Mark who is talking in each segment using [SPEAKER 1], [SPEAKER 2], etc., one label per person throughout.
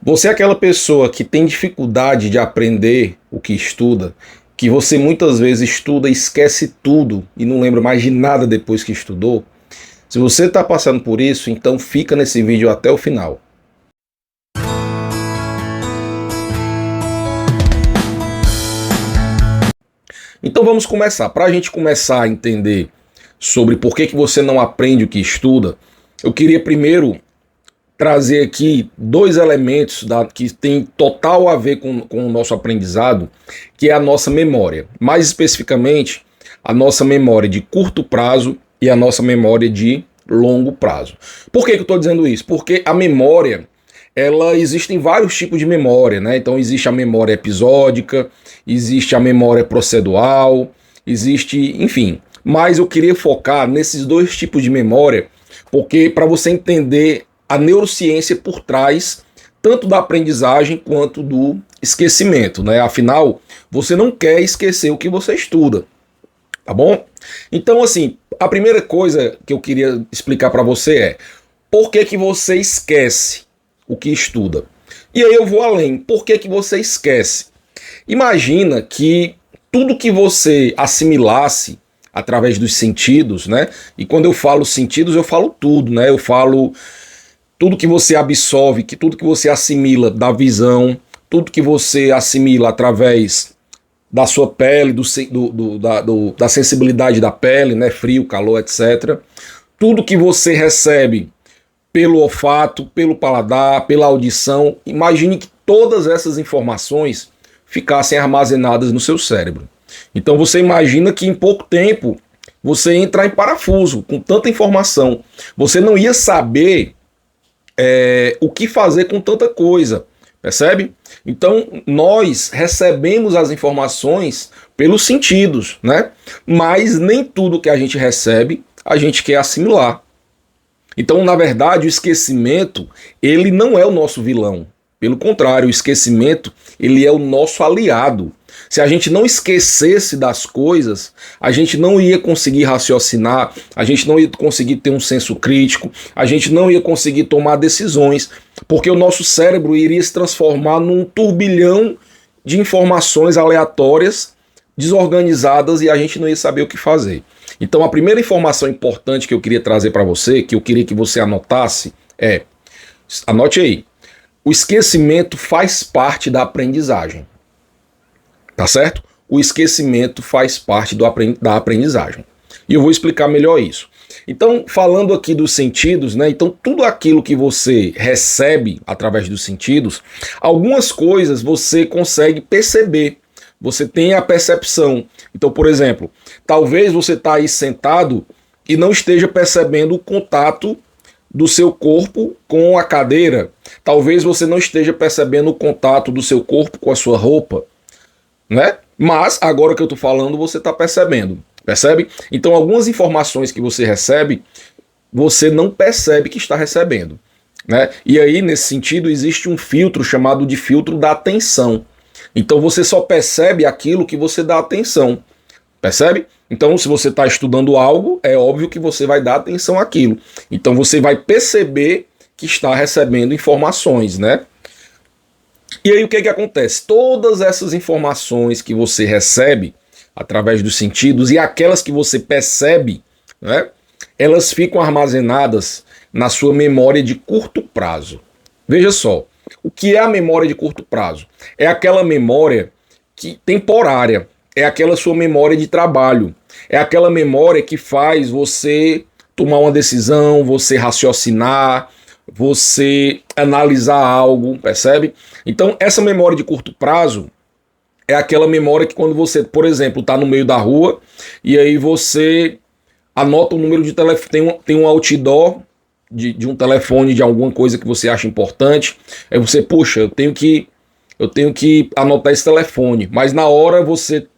[SPEAKER 1] Você é aquela pessoa que tem dificuldade de aprender o que estuda, que você muitas vezes estuda e esquece tudo e não lembra mais de nada depois que estudou? Se você está passando por isso, então fica nesse vídeo até o final. Então vamos começar. Para a gente começar a entender sobre por que você não aprende o que estuda, eu queria primeiro trazer aqui dois elementos que tem total a ver com o nosso aprendizado, que é a nossa memória. Mais especificamente, a nossa memória de curto prazo e a nossa memória de longo prazo. Por que eu estou dizendo isso? Porque a memória, existem vários tipos de memória, né? Então existe a memória episódica, existe a memória procedural, existe, enfim. Mas eu queria focar nesses dois tipos de memória, porque para você entender a neurociência por trás tanto da aprendizagem quanto do esquecimento, né? Afinal, você não quer esquecer o que você estuda, tá bom? Então, assim, a primeira coisa que eu queria explicar para você é por que você esquece o que estuda? E aí eu vou além. Por que você esquece? Imagina que tudo que você assimilasse através dos sentidos, né? E quando eu falo sentidos, eu falo tudo, né? Eu falo tudo que você absorve, tudo que você assimila da visão, tudo que você assimila através da sua pele, da sensibilidade da pele, né, frio, calor, etc. Tudo que você recebe pelo olfato, pelo paladar, pela audição, imagine que todas essas informações ficassem armazenadas no seu cérebro. Então você imagina que em pouco tempo você ia entrar em parafuso com tanta informação. Você não ia saber o que fazer com tanta coisa, percebe? Então nós recebemos as informações pelos sentidos, né? Mas nem tudo que a gente recebe a gente quer assimilar. Então, na verdade, o esquecimento, ele não é o nosso vilão. Pelo contrário, o esquecimento, ele é o nosso aliado. Se a gente não esquecesse das coisas, a gente não ia conseguir raciocinar, a gente não ia conseguir ter um senso crítico, a gente não ia conseguir tomar decisões, porque o nosso cérebro iria se transformar num turbilhão de informações aleatórias, desorganizadas, e a gente não ia saber o que fazer. Então a primeira informação importante que eu queria trazer para você, que eu queria que você anotasse, anote aí, o esquecimento faz parte da aprendizagem. Tá certo? O esquecimento faz parte da aprendizagem. E eu vou explicar melhor isso. Então, falando aqui dos sentidos, né? Então, tudo aquilo que você recebe através dos sentidos, algumas coisas você consegue perceber. Você tem a percepção. Então, por exemplo, talvez você está aí sentado e não esteja percebendo o contato do seu corpo com a cadeira. Talvez você não esteja percebendo o contato do seu corpo com a sua roupa, né? Mas agora que eu estou falando, você está percebendo, percebe? Então algumas informações que você recebe, você não percebe que está recebendo, né? E aí nesse sentido existe um filtro chamado de filtro da atenção. Então você só percebe aquilo que você dá atenção, percebe? Então se você está estudando algo, é óbvio que você vai dar atenção àquilo. Então você vai perceber que está recebendo informações, né? E aí o que acontece? Todas essas informações que você recebe através dos sentidos e aquelas que você percebe, né, elas ficam armazenadas na sua memória de curto prazo. Veja só, o que é a memória de curto prazo? É aquela memória temporária, é aquela sua memória de trabalho, é aquela memória que faz você tomar uma decisão, você raciocinar, você analisar algo, percebe? Então essa memória de curto prazo é aquela memória que quando você, por exemplo, está no meio da rua e aí você anota o número de telefone, tem um outdoor de um telefone, de alguma coisa que você acha importante, aí você, puxa, eu tenho que anotar esse telefone, mas na hora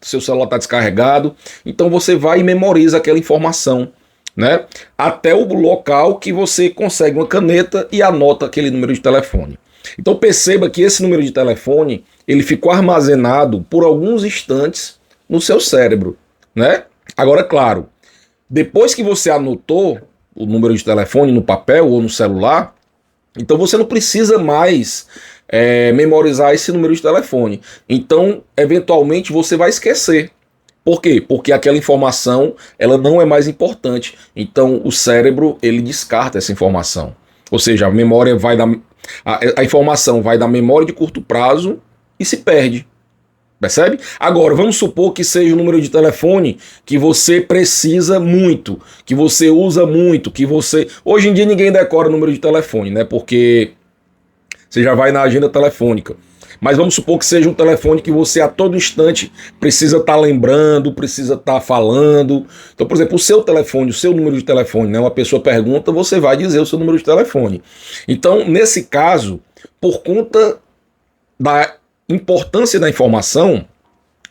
[SPEAKER 1] seu celular está descarregado, então você vai e memoriza aquela informação, né? Até o local que você consegue uma caneta e anota aquele número de telefone. Então perceba que esse número de telefone, ele ficou armazenado por alguns instantes no seu cérebro, né? Agora, claro, depois que você anotou o número de telefone no papel ou no celular, então você não precisa mais memorizar esse número de telefone. Então, eventualmente, você vai esquecer. Por quê? Porque aquela informação ela não é mais importante. Então, o cérebro ele descarta essa informação. Ou seja, a memória vai da a informação vai da memória de curto prazo e se perde. Percebe? Agora, vamos supor que seja o número de telefone que você precisa muito, que você usa muito, que você... Hoje em dia ninguém decora o número de telefone, né? Porque você já vai na agenda telefônica. Mas vamos supor que seja um telefone que você a todo instante precisa estar lembrando, precisa estar falando. Então, por exemplo, o seu telefone, o seu número de telefone, né? Uma pessoa pergunta, você vai dizer o seu número de telefone. Então, nesse caso, por conta da importância da informação,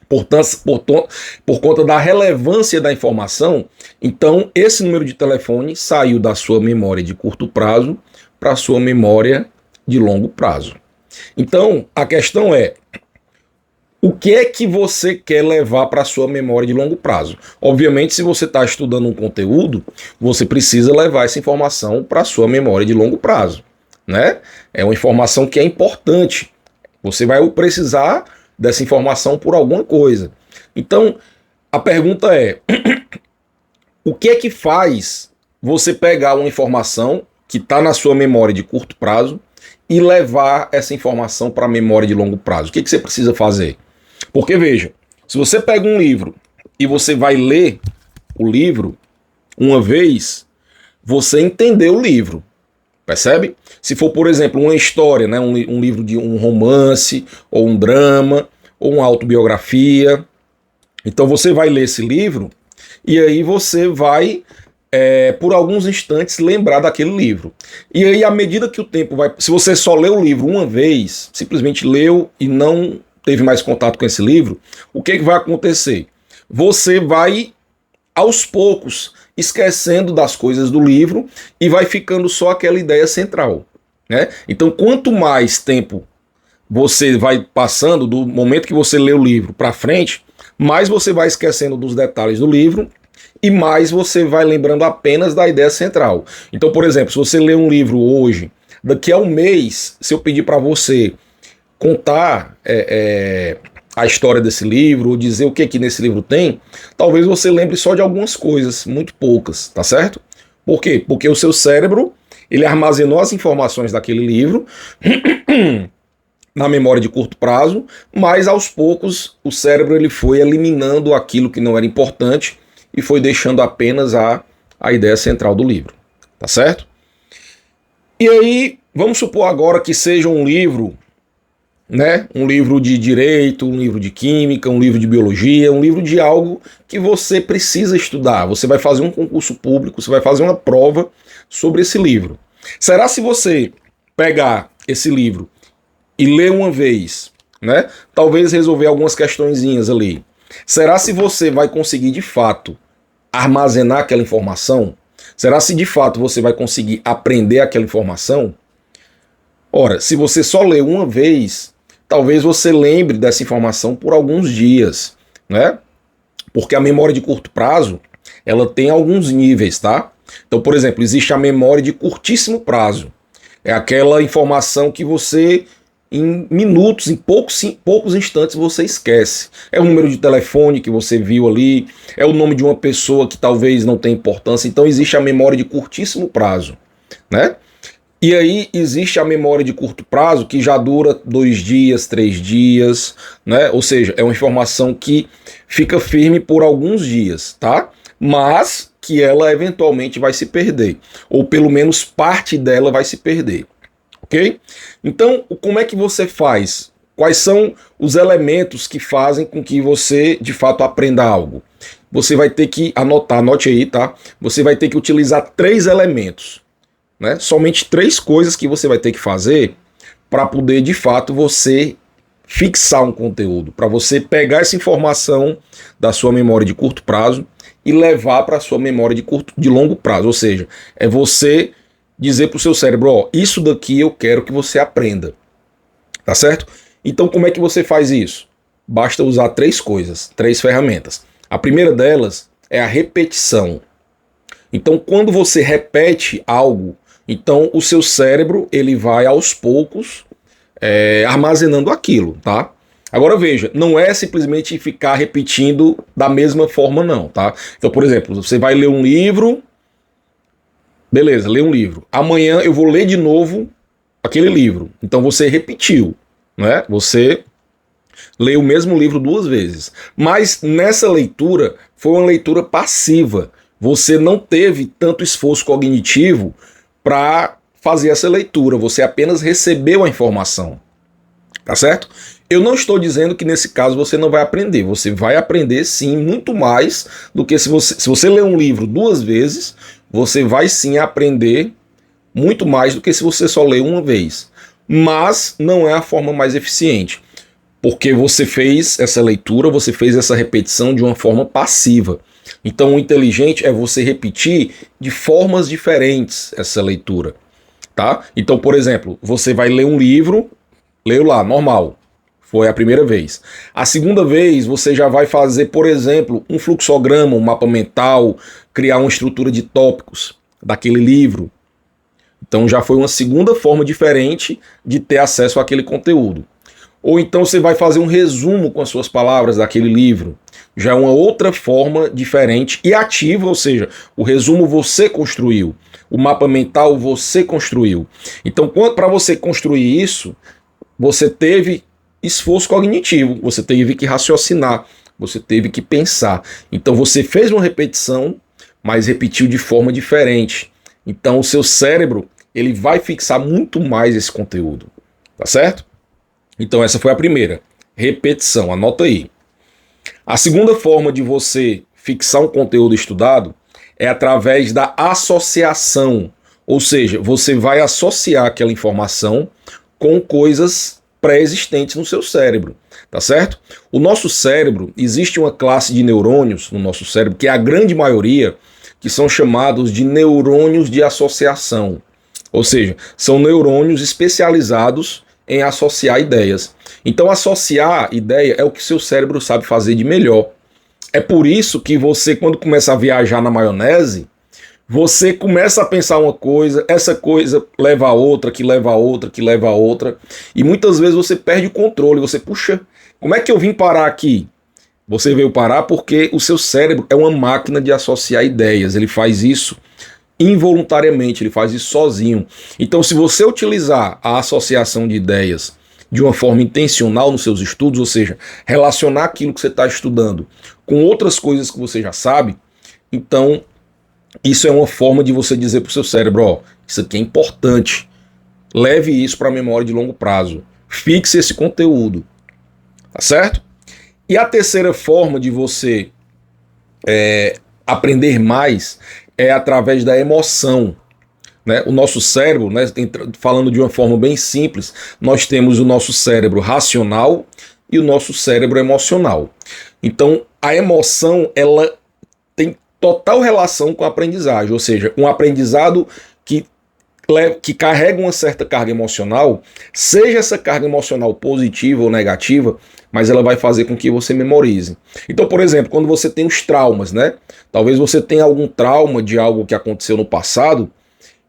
[SPEAKER 1] por conta da relevância da informação, então esse número de telefone saiu da sua memória de curto prazo para a sua memória de longo prazo. Então a questão é, o que é que você quer levar para a sua memória de longo prazo? Obviamente, se você está estudando um conteúdo, você precisa levar essa informação para a sua memória de longo prazo, né? É uma informação que é importante. Você vai precisar dessa informação por alguma coisa. Então, a pergunta é, o que é que faz você pegar uma informação que está na sua memória de curto prazo e levar essa informação para a memória de longo prazo? O que é que você precisa fazer? Porque, veja, se você pega um livro e você vai ler o livro uma vez, você entendeu o livro. Percebe? Se for, por exemplo, uma história, né, um livro de um romance, ou um drama, ou uma autobiografia, então você vai ler esse livro e aí você vai, por alguns instantes, lembrar daquele livro. E aí, à medida que o tempo vai... Se você só leu o livro uma vez, simplesmente leu e não teve mais contato com esse livro, o que vai acontecer? Você vai, aos poucos, esquecendo das coisas do livro e vai ficando só aquela ideia central, né? Então, quanto mais tempo você vai passando do momento que você lê o livro para frente, mais você vai esquecendo dos detalhes do livro e mais você vai lembrando apenas da ideia central. Então, por exemplo, se você lê um livro hoje, daqui a um mês, se eu pedir para você contar a história desse livro, ou dizer o que nesse livro tem, talvez você lembre só de algumas coisas, muito poucas, tá certo? Por quê? Porque o seu cérebro, ele armazenou as informações daquele livro na memória de curto prazo, mas aos poucos o cérebro ele foi eliminando aquilo que não era importante e foi deixando apenas a ideia central do livro, tá certo? E aí, vamos supor agora que seja um livro, né? Um livro de direito, um livro de química, um livro de biologia, um livro de algo que você precisa estudar. Você vai fazer um concurso público, você vai fazer uma prova sobre esse livro. Será se você pegar esse livro e ler uma vez, né? Talvez resolver algumas questõezinhas ali. Será se você vai conseguir de fato armazenar aquela informação? Será se de fato você vai conseguir aprender aquela informação? Ora, se você só lê uma vez, talvez você lembre dessa informação por alguns dias, né? Porque a memória de curto prazo, ela tem alguns níveis, tá? Então, por exemplo, existe a memória de curtíssimo prazo. É aquela informação que você, em minutos, em poucos instantes, você esquece. É o número de telefone que você viu ali, é o nome de uma pessoa que talvez não tenha importância. Então, existe a memória de curtíssimo prazo, né? E aí existe a memória de curto prazo que já dura 2 dias, 3 dias, né? Ou seja, é uma informação que fica firme por alguns dias, tá? Mas que ela eventualmente vai se perder, ou pelo menos parte dela vai se perder, ok? Então, como é que você faz? Quais são os elementos que fazem com que você, de fato, aprenda algo? Você vai ter que anotar, anote aí, tá? Você vai ter que utilizar 3 elementos. Né? Somente 3 coisas que você vai ter que fazer para poder, de fato, você fixar um conteúdo, para você pegar essa informação da sua memória de curto prazo e levar para a sua memória de longo prazo. Ou seja, é você dizer para o seu cérebro, ó, isso daqui eu quero que você aprenda. Tá certo? Então, como é que você faz isso? Basta usar 3 coisas, 3 ferramentas. A primeira delas é a repetição. Então, quando você repete algo, então o seu cérebro ele vai aos poucos armazenando aquilo, tá? Agora veja, não é simplesmente ficar repetindo da mesma forma não, tá? Então, por exemplo, você vai ler um livro, beleza, lê um livro. Amanhã eu vou ler de novo aquele livro. Então você repetiu, né? Você lê o mesmo livro 2 vezes. Mas nessa leitura foi uma leitura passiva. Você não teve tanto esforço cognitivo para fazer essa leitura. Você apenas recebeu a informação. Tá certo? Eu não estou dizendo que nesse caso você não vai aprender. Você vai aprender sim muito mais do que se você ler um livro 2 vezes, você vai sim aprender muito mais do que se você só ler uma vez. Mas não é a forma mais eficiente. Porque você fez essa leitura, você fez essa repetição de uma forma passiva. Então o inteligente é você repetir de formas diferentes essa leitura. Tá? Então, por exemplo, você vai ler um livro, leu lá, normal. Foi a primeira vez. A segunda vez, você já vai fazer, por exemplo, um fluxograma, um mapa mental, criar uma estrutura de tópicos daquele livro. Então já foi uma segunda forma diferente de ter acesso àquele conteúdo. Ou então você vai fazer um resumo com as suas palavras daquele livro. Já é uma outra forma diferente e ativa, ou seja, o resumo você construiu, o mapa mental você construiu. Então, para você construir isso, você teve esforço cognitivo, você teve que raciocinar, você teve que pensar. Então você fez uma repetição, mas repetiu de forma diferente. Então o seu cérebro, ele vai fixar muito mais esse conteúdo, tá certo? Então essa foi a primeira, repetição, anota aí. A segunda forma de você fixar um conteúdo estudado é através da associação, ou seja, você vai associar aquela informação com coisas pré-existentes no seu cérebro, tá certo? O nosso cérebro, existe uma classe de neurônios no nosso cérebro, que é a grande maioria, que são chamados de neurônios de associação. Ou seja, são neurônios especializados em associar ideias. Então, associar ideia é o que seu cérebro sabe fazer de melhor. É por isso que você, quando começa a viajar na maionese, você começa a pensar uma coisa, essa coisa leva a outra, que leva a outra, que leva a outra, e muitas vezes você perde o controle, você, puxa, como é que eu vim parar aqui? Você veio parar porque o seu cérebro é uma máquina de associar ideias, ele faz isso involuntariamente, ele faz isso sozinho. Então, se você utilizar a associação de ideias de uma forma intencional nos seus estudos, ou seja, relacionar aquilo que você está estudando com outras coisas que você já sabe, então isso é uma forma de você dizer para o seu cérebro, ó, isso aqui é importante, leve isso para a memória de longo prazo, fixe esse conteúdo, tá certo? E a terceira forma de você aprender mais é através da emoção, né? O nosso cérebro, né, falando de uma forma bem simples, nós temos o nosso cérebro racional e o nosso cérebro emocional. Então, a emoção, ela tem total relação com a aprendizagem, ou seja, um aprendizado que carrega uma certa carga emocional, seja essa carga emocional positiva ou negativa, mas ela vai fazer com que você memorize. Então, por exemplo, quando você tem os traumas, né? Talvez você tenha algum trauma de algo que aconteceu no passado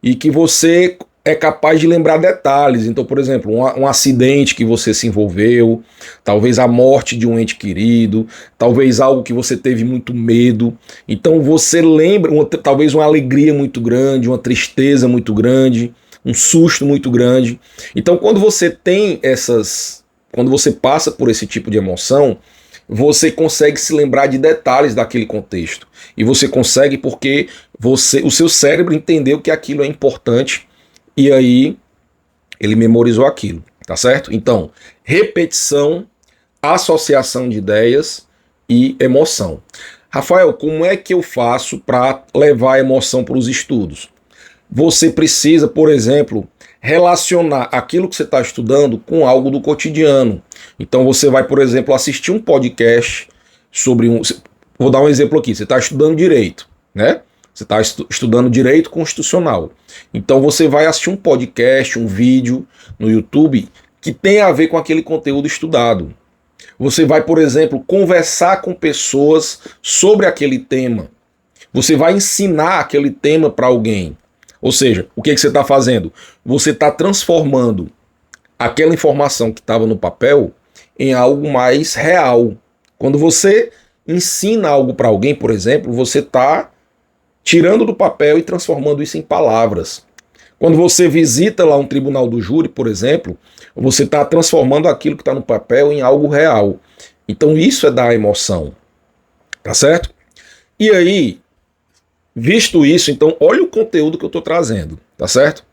[SPEAKER 1] e que você é capaz de lembrar detalhes. Então, por exemplo, um acidente que você se envolveu, talvez a morte de um ente querido, talvez algo que você teve muito medo. Então você lembra, talvez uma alegria muito grande, uma tristeza muito grande, um susto muito grande. Então, quando você tem quando você passa por esse tipo de emoção, você consegue se lembrar de detalhes daquele contexto. E você consegue porque o seu cérebro entendeu que aquilo é importante e aí ele memorizou aquilo, tá certo? Então, repetição, associação de ideias e emoção. Rafael, como é que eu faço para levar a emoção para os estudos? Você precisa, por exemplo, relacionar aquilo que você está estudando com algo do cotidiano. Então você vai, por exemplo, assistir um podcast sobre Vou dar um exemplo aqui. Você está estudando direito, né? Você está estudando direito constitucional. Então você vai assistir um podcast, um vídeo no YouTube que tem a ver com aquele conteúdo estudado. Você vai, por exemplo, conversar com pessoas sobre aquele tema. Você vai ensinar aquele tema para alguém. Ou seja, o que você está fazendo? Você está transformando aquela informação que estava no papel em algo mais real. Quando você ensina algo para alguém, por exemplo, você está tirando do papel e transformando isso em palavras. Quando você visita lá um tribunal do júri, por exemplo, você está transformando aquilo que está no papel em algo real. Então isso é dar emoção, tá certo? E aí, visto isso, então olha o conteúdo que eu estou trazendo, tá certo?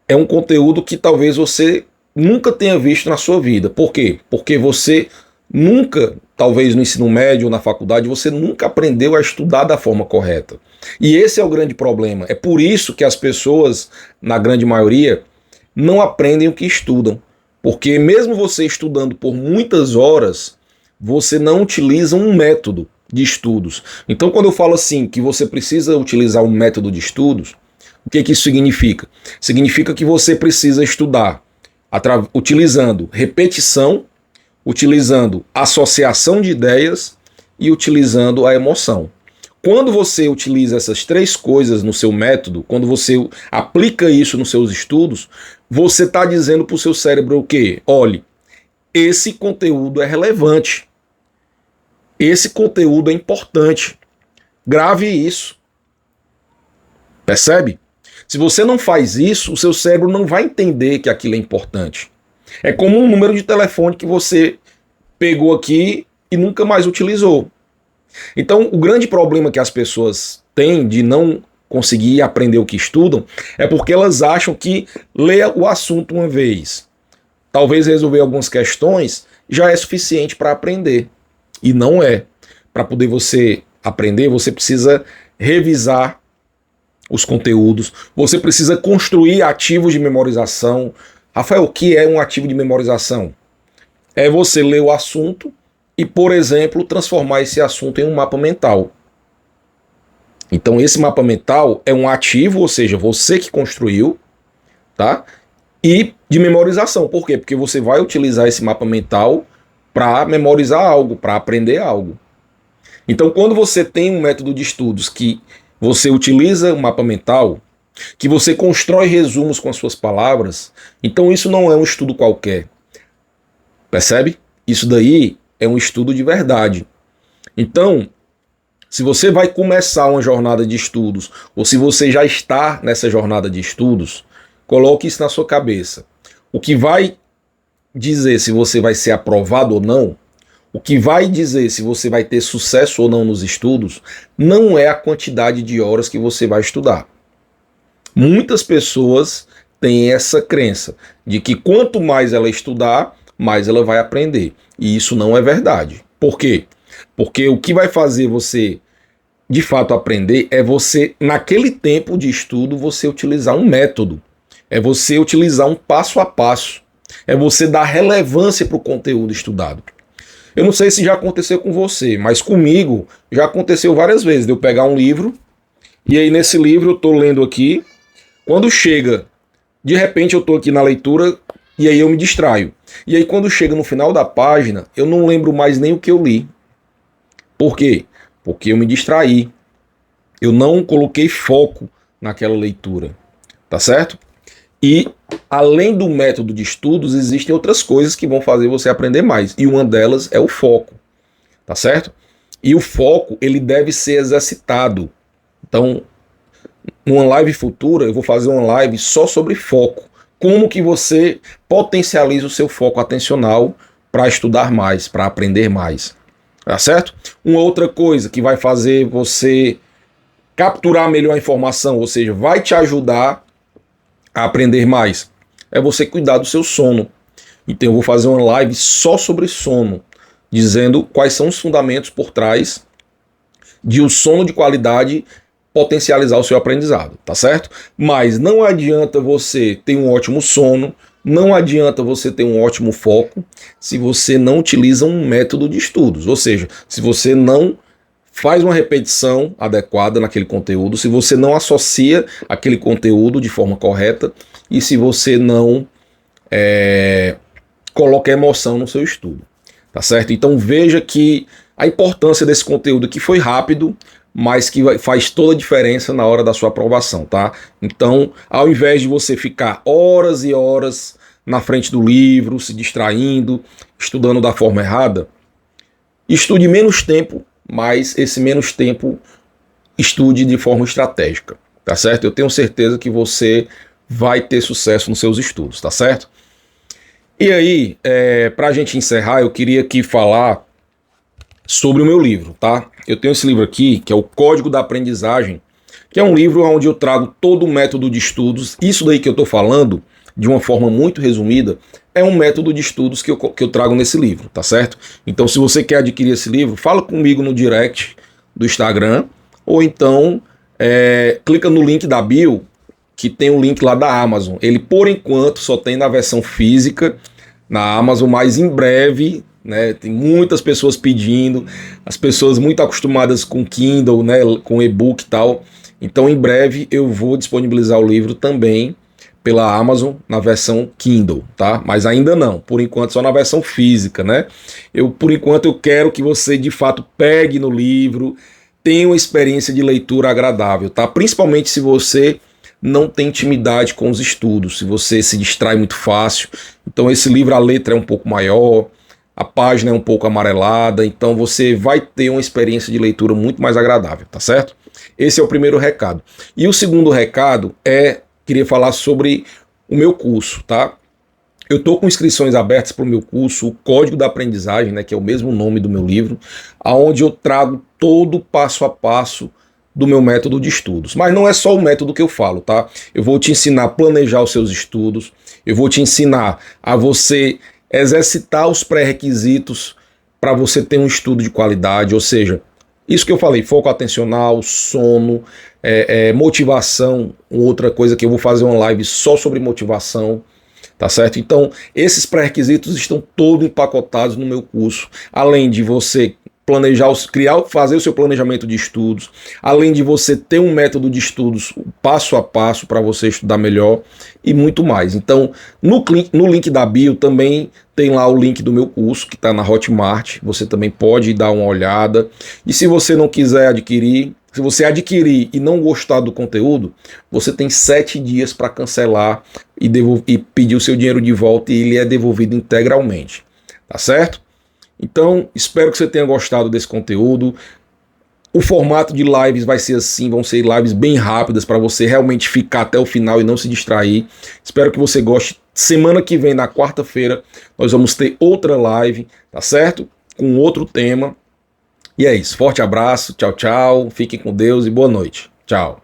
[SPEAKER 1] É um conteúdo que talvez você nunca tenha visto na sua vida. Por quê? Porque você nunca, talvez no ensino médio ou na faculdade, você nunca aprendeu a estudar da forma correta. E esse é o grande problema. É por isso que as pessoas, na grande maioria, não aprendem o que estudam. Porque mesmo você estudando por muitas horas, você não utiliza um método de estudos. Então, quando eu falo assim, que você precisa utilizar um método de estudos, o que isso significa? Significa que você precisa estudar utilizando repetição, utilizando associação de ideias e utilizando a emoção. Quando você utiliza essas três coisas no seu método, quando você aplica isso nos seus estudos, você está dizendo para o seu cérebro o quê? Olhe, esse conteúdo é relevante. Esse conteúdo é importante. Grave isso. Percebe? Se você não faz isso, o seu cérebro não vai entender que aquilo é importante. É como um número de telefone que você pegou aqui e nunca mais utilizou. Então, o grande problema que as pessoas têm de não conseguir aprender o que estudam é porque elas acham que ler o assunto uma vez, talvez resolver algumas questões, já é suficiente para aprender. E não é. Para poder você aprender, você precisa revisar os conteúdos, você precisa construir ativos de memorização. Rafael, o que é um ativo de memorização? É você ler o assunto e, por exemplo, transformar esse assunto em um mapa mental. Então esse mapa mental é um ativo, ou seja, você que construiu, tá? E de memorização. Por quê? Porque você vai utilizar esse mapa mental para memorizar algo, para aprender algo. Então quando você tem um método de estudos que você utiliza o mapa mental, que você constrói resumos com as suas palavras, então isso não é um estudo qualquer. Percebe? Isso daí é um estudo de verdade. Então, se você vai começar uma jornada de estudos, ou se você já está nessa jornada de estudos, coloque isso na sua cabeça. O que vai dizer se você vai ser aprovado ou não, o que vai dizer se você vai ter sucesso ou não nos estudos, não é a quantidade de horas que você vai estudar. Muitas pessoas têm essa crença de que quanto mais ela estudar, mais ela vai aprender. E isso não é verdade. Por quê? Porque o que vai fazer você de fato aprender é você, naquele tempo de estudo, você utilizar um método. É você utilizar um passo a passo. É você dar relevância para o conteúdo estudado. Eu não sei se já aconteceu com você, mas comigo já aconteceu várias vezes de eu pegar um livro e aí nesse livro eu estou lendo aqui, quando chega, de repente eu estou aqui na leitura e aí eu me distraio. E aí quando chega no final da página, eu não lembro mais nem o que eu li. Por quê? Porque eu me distraí. Eu não coloquei foco naquela leitura. Tá certo? E além do método de estudos, existem outras coisas que vão fazer você aprender mais. E uma delas é o foco. Tá certo? E o foco, ele deve ser exercitado. Então, numa live futura, eu vou fazer uma live só sobre foco. Como que você potencializa o seu foco atencional para estudar mais, para aprender mais. Tá certo? Uma outra coisa que vai fazer você capturar melhor a informação, ou seja, vai te ajudar a aprender mais, é você cuidar do seu sono. Então eu vou fazer uma live só sobre sono, dizendo quais são os fundamentos por trás de um sono de qualidade potencializar o seu aprendizado, tá certo? Mas não adianta você ter um ótimo sono, não adianta você ter um ótimo foco se você não utiliza um método de estudos, ou seja, se você não faz uma repetição adequada naquele conteúdo, se você não associa aquele conteúdo de forma correta e se você não coloca emoção no seu estudo, tá certo? Então veja que a importância desse conteúdo que foi rápido, mas que faz toda a diferença na hora da sua aprovação, tá? Então, ao invés de você ficar horas e horas na frente do livro, se distraindo, estudando da forma errada, estude menos tempo, mas esse menos tempo estude de forma estratégica, tá certo? Eu tenho certeza que você vai ter sucesso nos seus estudos, tá certo? E aí, para a gente encerrar, eu queria aqui falar sobre o meu livro, tá? Eu tenho esse livro aqui, que é o Código da Aprendizagem, que é um livro onde eu trago todo o método de estudos. Isso daí que eu estou falando, de uma forma muito resumida, é um método de estudos que eu trago nesse livro, tá certo? Então, se você quer adquirir esse livro, fala comigo no direct do Instagram, ou então clica no link da bio, que tem o link lá da Amazon. Ele, por enquanto, só tem na versão física na Amazon, mas em breve, né, tem muitas pessoas pedindo, as pessoas muito acostumadas com Kindle, né, com e-book e tal. Então, em breve, eu vou disponibilizar o livro também pela Amazon na versão Kindle, tá? Mas ainda não, por enquanto só na versão física, né? Por enquanto, eu quero que você, de fato, pegue no livro, tenha uma experiência de leitura agradável, tá? Principalmente se você não tem intimidade com os estudos, se você se distrai muito fácil. Então esse livro, a letra é um pouco maior, a página é um pouco amarelada, então você vai ter uma experiência de leitura muito mais agradável, tá certo? Esse é o primeiro recado. E o segundo recado queria falar sobre o meu curso, tá? Eu estou com inscrições abertas para o meu curso, o Código da Aprendizagem, né, que é o mesmo nome do meu livro, aonde eu trago todo o passo a passo do meu método de estudos. Mas não é só o método que eu falo, tá? Eu vou te ensinar a planejar os seus estudos, eu vou te ensinar a você exercitar os pré-requisitos para você ter um estudo de qualidade, ou seja, isso que eu falei, foco atencional, sono, motivação, outra coisa que eu vou fazer uma live só sobre motivação, tá certo? Então, esses pré-requisitos estão todos empacotados no meu curso, além de você planejar, fazer o seu planejamento de estudos, além de você ter um método de estudos passo a passo para você estudar melhor e muito mais. Então, no link da bio também tem lá o link do meu curso, que está na Hotmart, você também pode dar uma olhada. E se você não quiser adquirir, se você adquirir e não gostar do conteúdo, você tem 7 dias para cancelar e pedir o seu dinheiro de volta e ele é devolvido integralmente, tá certo? Então, espero que você tenha gostado desse conteúdo. O formato de lives vai ser assim, vão ser lives bem rápidas para você realmente ficar até o final e não se distrair. Espero que você goste. Semana que vem, na quarta-feira, nós vamos ter outra live, tá certo? Com outro tema. E é isso. Forte abraço, tchau, tchau. Fiquem com Deus e boa noite. Tchau.